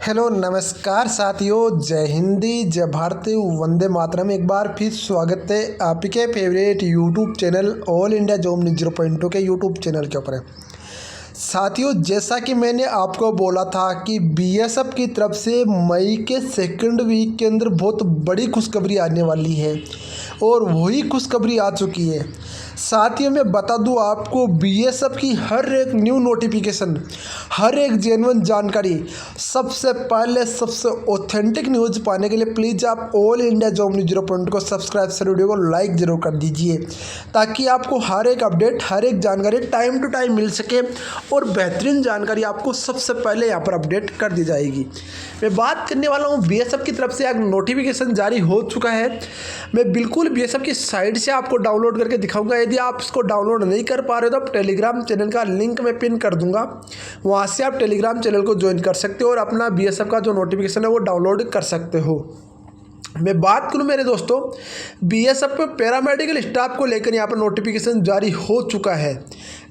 Hello नमस्कार साथियों, जय हिंदी जय भारती वंदे मातरम। एक बार फिर स्वागत है आपके favourite YouTube channel all India job news 0.2 के यूट्यूब चैनल के ऊपर। साथियों, जैसा कि मैंने आपको बोला था कि बीएसएफ की तरफ से मई के सेकंड वीक के अंदर बहुत बड़ी खुशखबरी आने वाली है और वही खुशखबरी आ चुकी है। साथियों, मैं बता दूं आपको, बीएसएफ की हर एक न्यू नोटिफिकेशन, हर एक जेन्युइन जानकारी सबसे पहले, सबसे ऑथेंटिक न्यूज़ पाने के लिए प्लीज़ आप ऑल इंडिया जॉब न्यूज़ 0.2 को सब्सक्राइब से वीडियो को लाइक ज़रूर कर दीजिए, ताकि आपको हर एक अपडेट, हर एक जानकारी टाइम टू टाइम मिल सके और बेहतरीन जानकारी आपको सबसे पहले यहाँ पर अपडेट कर दी जाएगी। मैं बात करने वाला हूँ बीएसएफ की तरफ से एक नोटिफिकेशन जारी हो चुका है। मैं बिल्कुल बीएसएफ की साइट से आपको डाउनलोड करके दिखाऊंगा। यदि आप इसको डाउनलोड नहीं कर पा रहे हो तो आप टेलीग्राम चैनल का लिंक मैं पिन कर दूंगा, वहाँ से आप टेलीग्राम चैनल को ज्वाइन कर सकते हो और अपना बीएसएफ का जो नोटिफिकेशन है वो डाउनलोड कर सकते हो। मैं बात करूं मेरे दोस्तों, बीएसएफ पे पैरामेडिकल स्टाफ को लेकर यहाँ पर नोटिफिकेशन जारी हो चुका है।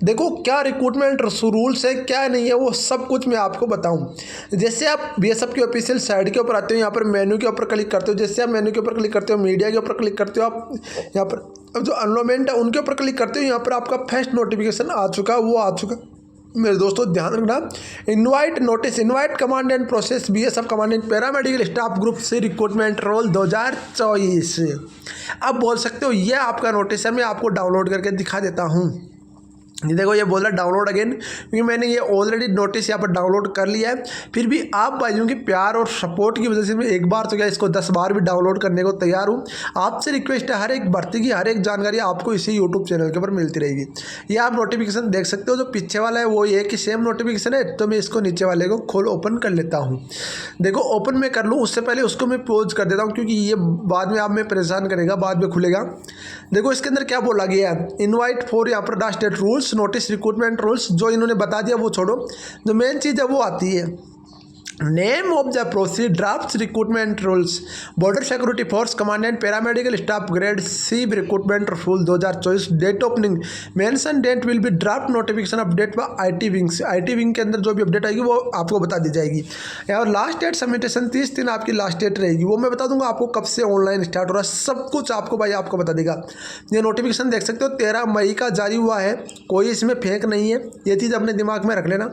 देखो क्या रिक्रूटमेंट रूल्स है, क्या नहीं है, वो सब कुछ मैं आपको बताऊं। जैसे आप बीएसएफ की ऑफिशियल साइट के ऊपर आते हो, यहाँ पर मेन्यू के ऊपर क्लिक करते हो। जैसे आप मेन्यू के ऊपर क्लिक करते हो, मीडिया के ऊपर क्लिक करते हो, आप यहाँ पर जो एनरोलमेंट है उनके ऊपर क्लिक करते हो। यहाँ पर आपका फर्स्ट नोटिफिकेशन आ चुका, वो आ चुका। मेरे दोस्तों ध्यान रखना, invite notice, invite command and process BSF command and paramedical staff group से रिक्रूटमेंट रोल 2024। अब बोल सकते हो ये आपका नोटिस है, मैं आपको डाउनलोड करके दिखा देता हूँ। ये देखो, ये बोल रहा है डाउनलोड अगेन, क्योंकि मैंने ये ऑलरेडी नोटिस यहाँ पर डाउनलोड कर लिया है। फिर भी आप भाइयों की प्यार और सपोर्ट की वजह से मैं एक बार तो क्या, इसको 10 बार भी डाउनलोड करने को तैयार हूँ। आपसे रिक्वेस्ट है, हर एक भर्ती की हर एक जानकारी आपको इसी यूट्यूब चैनल के ऊपर मिलती रहेगी। ये आप नोटिफिकेशन देख सकते हो, जो पीछे वाला है वो ये कि सेम नोटिफिकेशन है। तो मैं इसको नीचे वाले को खोल ओपन कर लेता हूँ। देखो ओपन मैं कर लूँ उससे पहले उसको मैं पॉज कर देता हूँ, क्योंकि ये बाद में आप में परेशान करेगा, बाद में खुलेगा। देखो इसके अंदर क्या बोला गया है, इनवाइट फॉर यहाँ पर the state rules notice recruitment rules, जो इन्होंने बता दिया वो छोड़ो। जो मेन चीज़ है वो आती है, name of the proceed draft recruitment rules border security force command and paramedical staff grade C recruitment rule 2024। Date opening mention date will be draft notification update by IT wings. IT wing के अंदर जो भी update आएगी वो आपको बता दी जाएगी। और लास्ट डेट सबमिटेशन 30 दिन आपकी लास्ट डेट रहेगी, वो मैं बता दूंगा आपको कब से ऑनलाइन स्टार्ट हो रहा है, सब कुछ आपको भाई आपको बता देगा। ये नोटिफिकेशन देख सकते हो 13 मई का जारी हुआ है, कोई इसमें फेक नहीं है, ये चीज़ अपने दिमाग में रख लेना।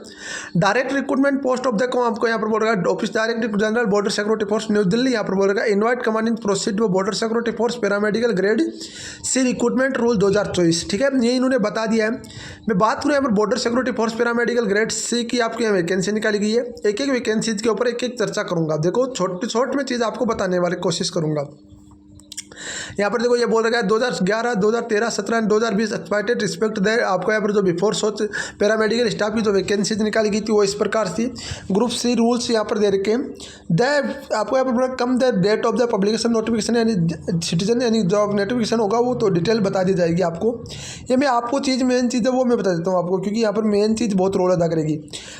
Direct recruitment post of the आपको यहाँ पर बोलेगा office director general border security force new Delhi. यहाँ पर बोलेगा invite commanding proceed border security force paramedical grade C recruitment rule 2024। ठीक है, ये इन्होंने बता दिया है। मैं बात करूँ यहाँ पर border security force paramedical grade C की आपकी यहाँ वैकेंसी निकाली गई है। एक एक वैकेंसीज के ऊपर एक एक चर्चा करूँगा। देखो छोट में चीज़ आपको बताने वाली कोशिश करूँगा। यहाँ पर देखो ये बोल रहा है 2011, 2013, 17 एंड 2020 एक्सपाइटेड रिस्पेक्ट दे। आपको यहाँ पर जो बिफोर सोच पैरामेडिकल स्टाफ की जो वैकेंसीज निकाली गई थी वो इस प्रकार थी। ग्रुप सी रूल्स यहाँ पर दे रखे द, आपको यहाँ पर come the date of the publication notification, यानी सिटीजन यानी जॉब नोटिफिकेशन होगा वो तो डिटेल बता दी जाएगी आपको। ये मैं आपको चीज़ मेन चीज़ है वो मैं बता देता हूँ आपको, क्योंकि यहाँ पर मेन चीज़ बहुत रोल अदा करेगी।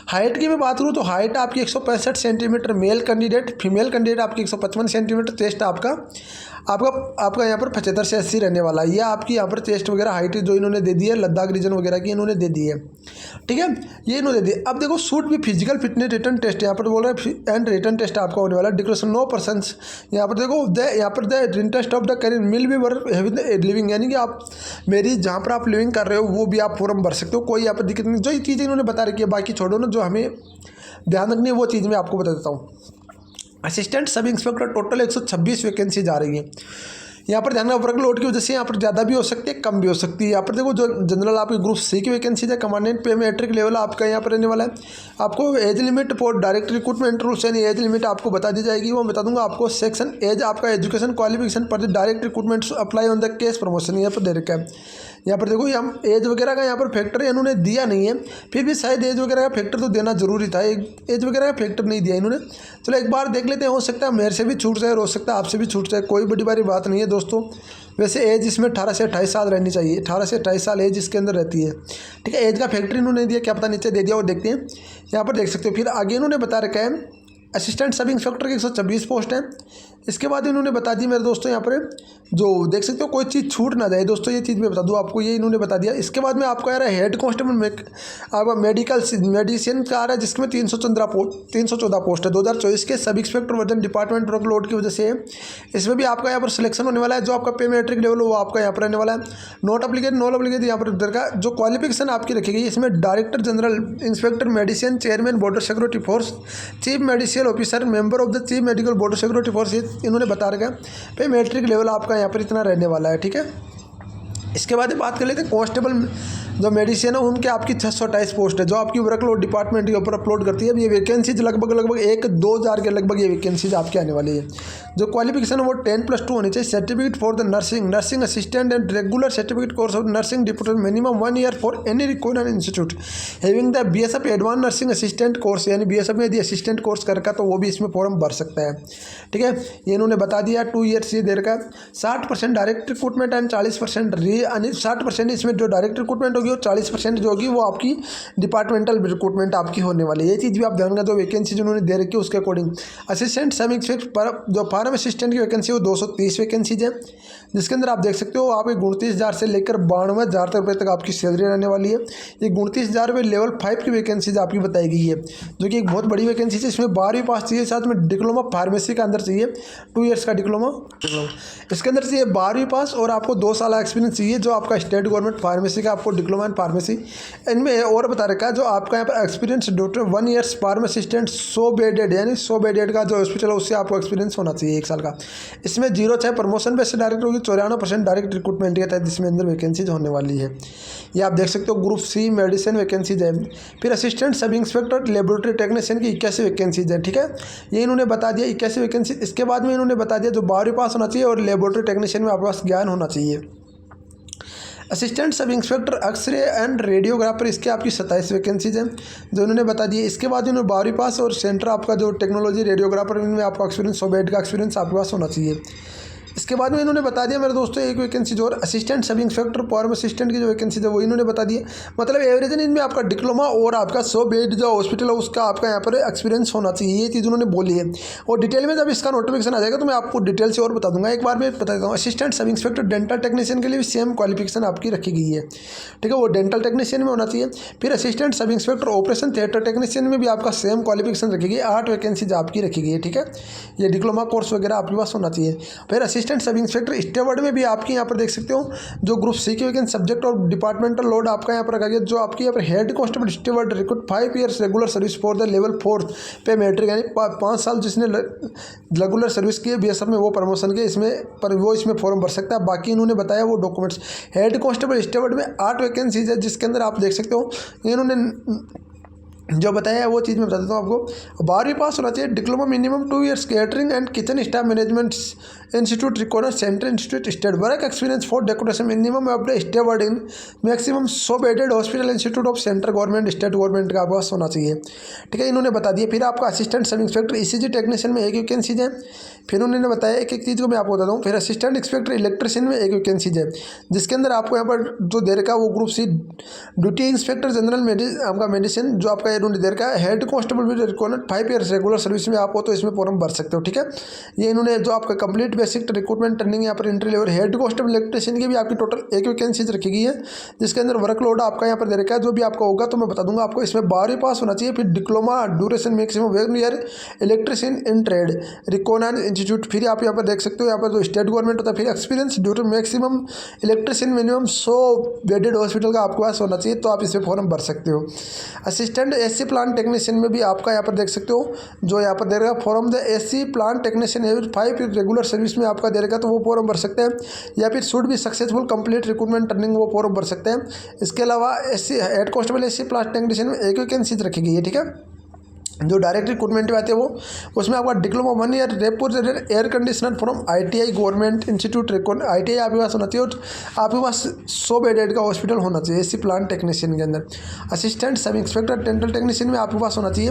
हाइट की मैं बात करूँ तो हाइट आपकी 165 centimetre male candidate, female candidate आपकी 155 सेंटीमीटर, चेस्ट आपका यहाँ पर 75 से 80 रहने वाला है। यह आपकी यहाँ पर चेस्ट वगैरह हाइट जो इन्होंने दे दी है, लद्दाख रीजन वगैरह की इन्होंने दे दी है। ठीक है, ये इन्होंने दे दी। अब देखो सूट भी फिजिकल फिटनेस रिटर्न टेस्ट यहाँ पर बोल रहे हैं, एंड रिटर्न टेस्ट आपका होने वाला है। डिक्लेरेशन नो पर्सन यहाँ पर देखो यहाँ पर the interest of the career मिल भी लिविंग, यानी कि आप मेरी जहाँ पर आप लिविंग कर रहे हो वो भी आप फॉर्म भर सकते हो, कोई यहाँ पर दिक्कत नहीं। जो ये चीज़ें इन्होंने बता रखी है, बाकी छोड़ो ना, जो हमें ध्यान रखनी है वो चीज़ मैं आपको बता देता हूँ। Assistant sub inspector total 126 vacancy जा रही है। यहाँ पर ध्यान वर्कलोड की वजह से यहाँ पर ज़्यादा भी हो सकती है, कम भी हो सकती है। यहाँ पर देखो जो जनरल आपकी ग्रुप सी की वैकेंसी है, कमांडेंट पे मैट्रिक लेवल आपका यहाँ पर रहने वाला है। आपको age limit for direct recruitment rules यानी एज लिमिट आपको बता दी जाएगी, वो बता दूंगा आपको। सेक्शन एज आपका एजुकेशन क्वालिफिकेशन पर direct recruitment apply on the case promotion यहाँ पर दे रखा है। यहाँ पर देखो हम एज वगैरह का यहाँ पर फैक्टर इन्होंने दिया नहीं है, फिर भी शायद एज वगैरह का फैक्टर तो देना जरूरी था, एज वगैरह का फैक्टर नहीं दिया इन्होंने। चलो एक बार देख लेते हैं, हो सकता है मेरे से भी छूट जाए, हो सकता है आपसे भी छूट जाए, कोई बड़ी बारी बात नहीं है दोस्तों। वैसे एज इसमें 18 से 28 साल रहनी चाहिए, 18 से 28 साल एज इसके अंदर रहती है। ठीक है, एज का फैक्टर इन्होंने दिया, क्या पता नीचे दे दिया, और देखते हैं यहाँ पर देख सकते हो। फिर आगे इन्होंने बता रखा है असिस्टेंट सब इंस्पेक्टर की 126 पोस्ट है। इसके बाद इन्होंने बता दी मेरे दोस्तों यहाँ पर जो देख सकते हो कोई चीज़ छूट ना जाए दोस्तों, ये चीज़ मैं बता दूँ आपको, ये इन्होंने बता दिया। इसके बाद में आपको आ रहा है हेड कांस्टेबल आपका मेडिसिन का आ रहा है, जिसमें 314 पोस्ट है 2024 के sub inspector version department workload की वजह से। इसमें भी आपका यहाँ पर सिलेक्शन होने वाला है। जो आपका पे मैट्रिक लेवल वो आपका यहाँ पर रहने वाला है। नॉट अप्लीकेट यहाँ पर इधर का जो क्वालिफिकेशन आपकी रखी गई, इसमें director general, inspector medicine, chairman border security force, chief medical officer, member of the chief medical border security force, इन्होंने बता रखा है। पे मैट्रिक लेवल आपका यहाँ पर इतना रहने वाला है, ठीक है। इसके बाद बात कर लेते हैं कांस्टेबल जो मेडिसिन है उनके आपकी 628 पोस्ट है, जो आपकी वर्कलोड डिपार्टमेंट के ऊपर अपलोड करती है। अब ये वैकेंसीज लगभग 1-2 हज़ार के लगभग ये वैकेंसीज आपकी आने वाली है। जो क्वालिफिकेशन है वो 10+2 होनी चाहिए। Certificate for the nursing assistant and regular certificate course of nursing deputy minimum 1 year for any recognised institute having the BSF advance nursing assistant course, यानी BSF में यदि असिस्टेंट कोर्स कर रखा तो वो भी इसमें फॉर्म भर सकता है, ठीक है। ये इन्होंने बता दिया 2 ईयर्स ये दे रखा है। 60% डायरेक्ट रिक्रूटमेंट एंड 40% 60% इसमें जो डायरेक्ट रिक्रूटमेंट होगी और 40% जो होगी वो आपकी डिपार्टमेंटल रिक्रूटमेंट आपकी होने वाली है। ये चीज़ भी आप ध्यान रखना, जो वैकेंसी जिन्होंने दे रखी है उसके अकॉर्डिंग। असिस्टेंट सब इंस्पेक्टर जो फार्म असिस्टेंट की वैकेंसी वो 230 वैकेंसीज है, जिसके अंदर आप देख सकते हो आप 29,000 से लेकर 92,000 रुपये तक आपकी सैलरी रहने वाली है। ये 29,000 रुपये लेवल 5 की वैकेंसीज आपकी बताई गई है, जो कि एक बहुत बड़ी वैकेंसी है। इसमें 12वीं पास चाहिए, साथ में डिप्लोमा फार्मेसी का अंदर चाहिए, 2 ईयर्स का डिप्लोमा। इसके अंदर चाहिए 12वीं पास और आपको 2 साल एक्सपीरियंस चाहिए, जो आपका स्टेट गवर्नमेंट फार्मेसी का आपको डिप्लोमा इन फार्मेसी। इनमें और बता रखा है जो आपका यहाँ पर एक्सपीरियंस डॉक्टर 1 ईयर्स फार्मासिस्टेंट 100 बेडेड, यानी 100 बेडेड का जो हॉस्पिटल है उससे आपको एक्सपीरियंस होना चाहिए 1 साल का। इसमें 0 चाहे प्रमोशन बेस से डायरेक्ट होगी, 94% डायरेक्ट रिक्रूटमेंट के तहत जिसमें अंदर वैकेंसीज होने वाली है। ये आप देख सकते हो ग्रुप C मेडिसिन वैकेंसीज है। फिर assistant sub inspector laboratory technician की 81 वैकेंसीज है, ठीक है। ये इन्होंने बता दिया 81 वैकेंसी। इसके बाद में इन्होंने बता दिया जो 12वीं पास होना चाहिए और लेबोरेटरी टेक्नीशियन में आपके पास ज्ञान होना चाहिए। Assistant sub inspector x ray and radiographer, इसके आपकी 27 वैकेंसीज हैं, जो इन्होंने बता दिए। इसके बाद इन्होंने 12वीं पास और सेंटर आपका जो टेक्नोलॉजी रेडियोग्राफर, इनमें आपका एक्सपीरियंस 100 बेड का एक्सपीरियंस आपके पास होना चाहिए। इसके बाद में इन्होंने बता दिया मेरे दोस्तों एक वैकेंसी जो assistant sub inspector farm assistant की जो वैकेंसी है वो इन्होंने बता दिया। मतलब एवरेज इनमें आपका डिप्लोमा और आपका 100 बेड जो हॉस्पिटल है उसका आपका यहाँ पर एक्सपीरियंस होना चाहिए, ये चीज़ उन्होंने बोली है। और डिटेल में जब इसका नोटिफिकेशन आ जाएगा तो मैं आपको डिटेल से और बता दूंगा। एक बार मैं बता देता हूँ, assistant sub inspector dental technician के लिए भी सेम क्वालिफिकेशन आपकी रखी गई है, ठीक है। वो डेंटल टेक्नीशियन में होना चाहिए। फिर assistant sub inspector operation theatre technician में भी आपका सेम क्वालिफिकेशन रखी गई, 8 वैकेंसीज आपकी रखी गई है, ठीक है। ये डिप्लोमा कोर्स वगैरह आपके पास होना चाहिए। फिर असिस्टेंट सब इंस्पेक्टर स्टेवर्ड में भी आपकी यहाँ पर देख सकते हो जो ग्रुप C की वैकेंसी सब्जेक्ट और डिपार्टमेंटल लोड आपका यहाँ पर रखा गया। जो आपकी यहाँ पर head constable steward recruit 5 years regular service for the level 4 पे मैट्रिक, यानी 5 साल जिसने रेगुलर सर्विस की है BSF में वो प्रमोशन के इसमें पर वो इसमें फॉर्म भर सकता है। बाकी इन्होंने बताया वो डॉक्यूमेंट्स। हेड कांस्टेबल स्टेवर्ड में 8 वैकेंसीज है, जिसके अंदर आप देख सकते हो इन्होंने जो बताया है वो चीज़ मैं बता देता हूँ आपको। 12वीं पास होना चाहिए, diploma minimum 2 years catering and kitchen staff management institute recorder centre institute state work experience for decoration minimum of the steward in maximum 100 bedded hospital institute of centre government state government का पास होना चाहिए, ठीक है। इन्होंने बता दिया। फिर आपका assistant sub inspector ECG technician में 1 वैकेंसीज है। फिर उन्होंने बताया एक चीज़ को मैं आपको बताता हूँ। फिर असिस्टेंट इंस्पेक्टर इलेक्ट्रिशियन में 1 वैकेंसीज है, जिसके अंदर आपको यहाँ पर जो दे रखा है वो group C duty inspector general आपका मेडिसिन जो आपका इन्होंने दे रखा है। Head constable with requirement 5 years regular service में आप हो तो इसमें फॉर्म भर सकते हो, ठीक है। ये इन्होंने जो आपका कंप्लीट बेसिक रिक्रूटमेंट ट्रेनिंग यहाँ पर entry level head constable electrician की भी आपकी टोटल 1 वैकेंसीज रखी गई है, जिसके अंदर वर्कलोड आपका यहाँ पर दे रखा है। जो भी आपका होगा तो मैं बता दूंगा आपको। इसमें 12वीं पास होना चाहिए। फिर diploma duration maximum 1 year electrician in trade recognised institute. फिर आप यहाँ पर देख सकते हो यहाँ पर जो स्टेट गवर्नमेंट होता है। फिर experience due to maximum electrician minimum 100 bedded hospital का आपके पास होना चाहिए, तो आप इसमें फॉर्म भर सकते हो। असिस्टेंट SC प्लांट टेक्नीशियन में भी आपका यहाँ पर देख सकते हो जो यहाँ पर दे रहा है form the SC plant technician average 5 regular service में आपका दे रखा तो वो फॉर्म भर सकते हैं, या फिर शुड भी सक्सेसफुल कंप्लीट रिक्रूटमेंट ट्रेनिंग वो फॉर्म भर सकते हैं। इसके अलावा SC head constable SC plant technician में 1 वैकेंसीज रखी गई है, ठीक है। जो डायरेक्ट रिक्रूटमेंट में आते हैं वो उसमें आपका diploma 1 year refrigerator air conditioner from ITI government institute ITI आपके पास होना चाहिए और आपके पास 100 बेडेड का हॉस्पिटल होना चाहिए SC प्लांट टेक्नीशियन के अंदर। Assistant sub inspector dental technician में आपके पास होना चाहिए,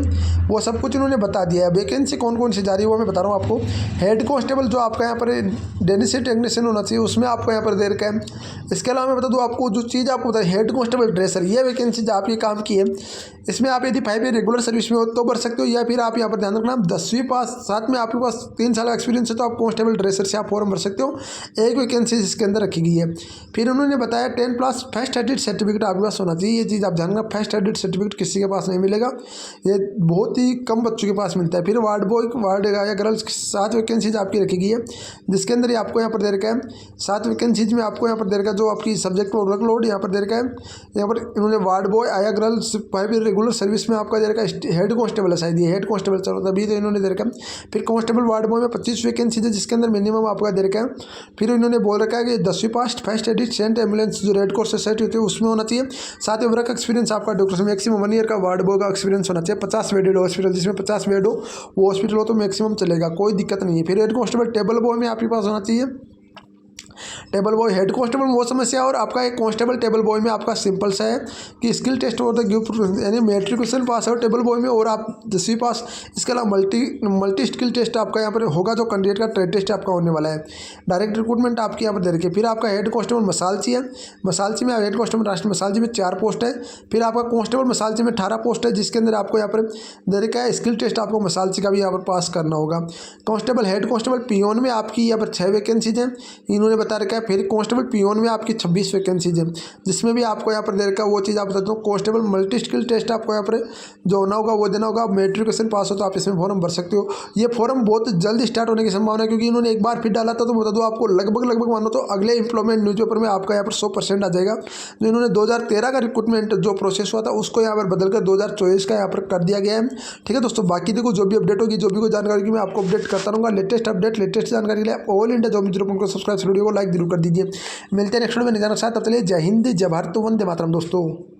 वो सब कुछ उन्होंने बता दिया है। वैकेंसी कौन कौन सी जा रही है वो मैं बता रहा हूँ आपको। हेड कांस्टेबल जो आपका यहाँ पर डेंटिस्ट टेक्नीशियन होना चाहिए उसमें आपको यहाँ पर दे रखा है। इसके अलावा मैं बता दूँ आपको जो चीज़ आपको बता हेड कांस्टेबल ड्रेसर, ये वैकेंसी जो आपकी काम की है इसमें आप यदि 5 ईयर रेगुलर सर्विस में हो तो भर सकते हो, या फिर आप यहाँ पर ध्यान रखना 10वीं पास, साथ में आपके पास 3 साल का एक्सपीरियंस है तो आप कांस्टेबल ड्रेसर से आप फॉर्म भर सकते हो। एक वैकेंसी इसके अंदर रखी गई है। फिर उन्होंने बताया 10+ फर्स्ट एडिट सर्टिफिकेट आपके पास होना चाहिए। ये चीज़ आप ध्यान रखना, फर्स्ट एडिट सर्टिफिकेट किसी के पास नहीं मिलेगा, ये बहुत ही कम बच्चों के पास मिलता है। फिर वार्ड बॉय, वार्ड या गर्ल्स 7 वैकेंसीज आपकी रखी गई है, जिसके अंदर आपको यहाँ पर दे रखा है 7 वैकेंसीज में आपको यहाँ पर दे रखा है जो आपकी सब्जेक्ट वर्कलोड यहाँ पर दे रखा है। यहाँ पर इन्होंने वार्ड बॉय, आया गर्ल्स, फिर रेगुलर सर्विस में आपका दे रखा है हेड कांस्टेबल है, शायद ये हेड कांस्टेबल चल रहा था अभी, तो इन्होंने दे रखा है। फिर कांस्टेबल वार्ड बॉय में 25 वैकेंसीज है, जिसके अंदर मिनिमम आपका दे रखा है। फिर इन्होंने बोल रखा है कि 10वीं पास फर्स्ट एडिट सेंट एम्बुलेंस जो रेड क्रॉस सोसाइटी होती है उसमें होना चाहिए। साथ ही वर्क एक्सपीरियंस आपका डॉक्टर मैक्सिमम 1 ईयर का वार्ड बॉय का एक्सपीरियंस होना चाहिए। 50 बेडेड हॉस्पिटल, जिसमें 50 बेड हो वो हॉस्पिटल हो तो मैक्सिमम चलेगा, कोई दिक्कत नहीं है। फिर हेड कांस्टेबल टेबल बॉय में आपके पास होना चाहिए। टेबल बॉय, हेड कांस्टेबल में वो समस्या, और आपका एक कांस्टेबल टेबल बॉय में आपका सिंपल सा है कि स्किल टेस्ट और द गिव यानी मेट्रिकुलेशन पास है टेबल बॉय में, और आप 10वीं पास। इसके अलावा मल्टी स्किल टेस्ट आपका यहाँ पर होगा, जो कैंडिडेट का ट्रेड टेस्ट आपका होने वाला है। डायरेक्ट रिक्रूटमेंट आपकी यहाँ पर दे रखी है। फिर आपका हेड कांस्टेबल मसालची है, मसालची में हेड कांस्टेबल राष्ट्रीय मसालची में 4 पोस्ट है। फिर आपका कांस्टेबल मसालची में 18 पोस्ट है, जिसके अंदर आपको यहाँ पर दे रखा है स्किल टेस्ट आपको मसालची का भी यहाँ पर पास करना होगा। कांस्टेबल, हेड कांस्टेबल पियोन में आपकी यहाँ पर 6 वैकेंसीज हैं, इन्होंने बता रखा है। फिर कांस्टेबल पियोन में आपकी 26 वैकेंसीज है, जिसमें भी आपको यहाँ पर दे रखा है वो चीज़ आप बता दो। कांस्टेबल मल्टी स्किल टेस्ट आपको यहाँ पर जो होना होगा वो देना होगा। मेट्रिकुलेशन पास हो तो आप इसमें फॉर्म भर सकते हो। ये फॉर्म बहुत जल्द स्टार्ट होने की संभावना है, क्योंकि इन्होंने एक बार फिर डाला था, तो बता दो आपको लगभग मानो तो अगले एम्प्लॉयमेंट न्यूज़पेपर में आपका यहाँ पर 100% आ जाएगा। जो इन्होंने 2013 का रिक्रूटमेंट जो प्रोसेस हुआ था उसको यहाँ पर बदलकर 2024 का यहाँ पर कर दिया गया है। ठीक है दोस्तों, बाकी देखो जो भी अपडेट होगी, जो भी कोई जानकारी की मैं आपको अपडेट करता रहूँगा। लेटेस्ट अपडेट, लेटेस्ट जानकारी के लिए ऑल इंडिया जॉब न्यूज़ को सब्सक्राइब, वीडियो को लाइक जरूर कर दीजिए। मिलते हैं नेक्स्ट वीडियो में नए जानकारी के साथ, तब तक के लिए जय हिंद, जय भारत, वंदे मातरम दोस्तों।